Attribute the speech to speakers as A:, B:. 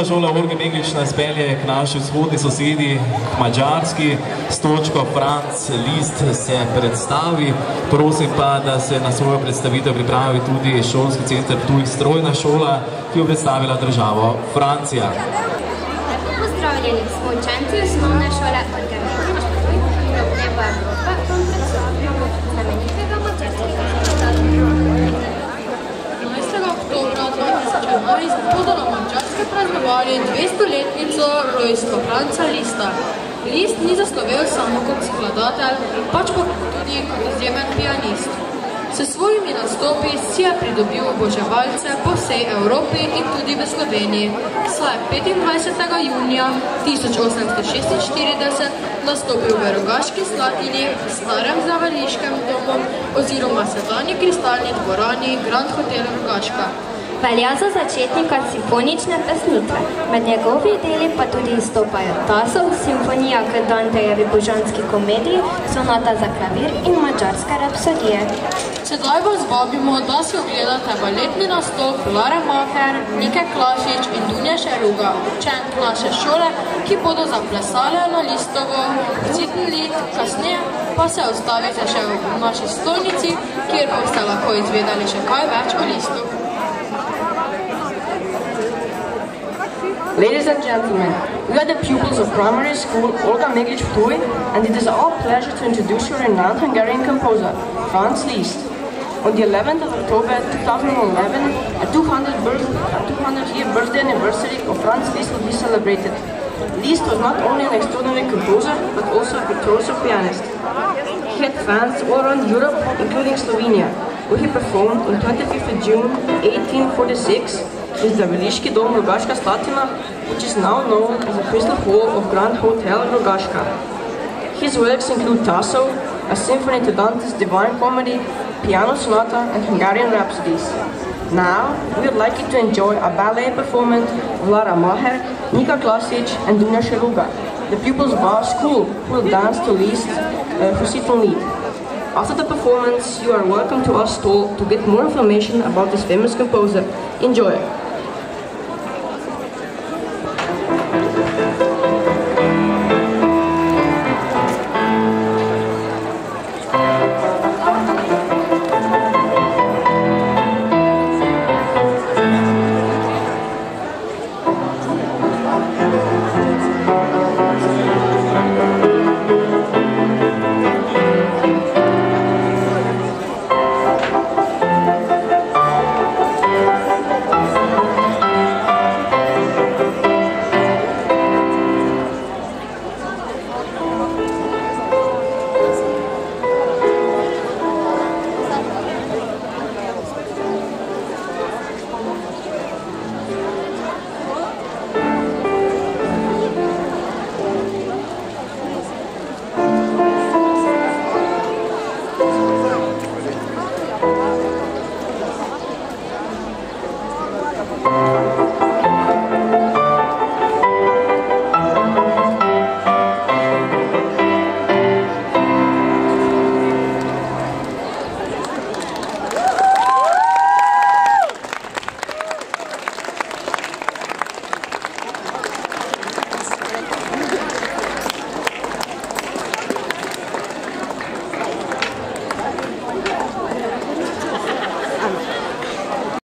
A: Šola Olge Meglič nas pelje k naši vzhodni sosedi, k Madžarski. S točko Franc Liszt se predstavi. Prosim pa, da se na svojo predstavitev pripravi tudi šolski center Ptuj strojna šola, ki jo predstavila državo Francija.
B: Pozdravljeni smo učenci osnovne šole Olge Meglič Ptuj, Nebo Evropa, vam predstavljamo znamenitega madžarskega skladatelja.
C: 11. oktobra 2011 bodo na Madžarske praznovali 200-letnico rojstva Franca Liszta. Liszt ni zaslovel samo kot skladatelj, pač pa tudi kot izjemen pianist. S svojimi nastopi si je pridobil oboževalce po vsej Evropi in tudi v Sloveniji, saj je 25. junija 1846 nastopil v Rogaški Slatini, v starem zavališkem domu oziroma sedanji kristalni dvorani Grand Hotel Rogaška.
B: Velja za začetnika simfonične pesnitve. Med njegovi deli pa tudi izstopajo Tasov, simfonija k Dantejevi božanski komediji, sonata za klavir in madžarske rapsodije.
C: Sedaj vas vabimo, da si ogledate baletni nastop Lare Maher, Nike Klasič in Dunje Šeruga, učenk naše šole, ki bodo zaplesale na Lisztovo Zitenlied, kasneje pa se ustavite še v naši stolnici, kjer boste lahko izvedeli še kaj več o Lisztu.
D: Ladies and gentlemen, we are the pupils of primary school Olga Meglič Ptuj, and it is our pleasure to introduce you renowned Hungarian composer, Franz Liszt. On the 11th of October 2011, a 200-year birthday anniversary of Franz Liszt will be celebrated. Liszt was not only an extraordinary composer, but also a virtuoso pianist. He had fans all around Europe, including Slovenia, where he performed on 25th of June 1846 in the Zavališki dom Rogaška Slatina, which is now known as the Crystal Hall of Grand Hotel Rogaška. His works include Tasso, a symphony to Dante's Divine Comedy, piano sonata and Hungarian rhapsodies. Now, we would like you to enjoy a ballet performance of Lare Maher, Nike Klasič and Dunja Šeruga, the pupils of our school who will dance to Liszt for Zitenlied. After the performance, you are welcome to our stall to get more information about this famous composer. Enjoy!
B: Thank you.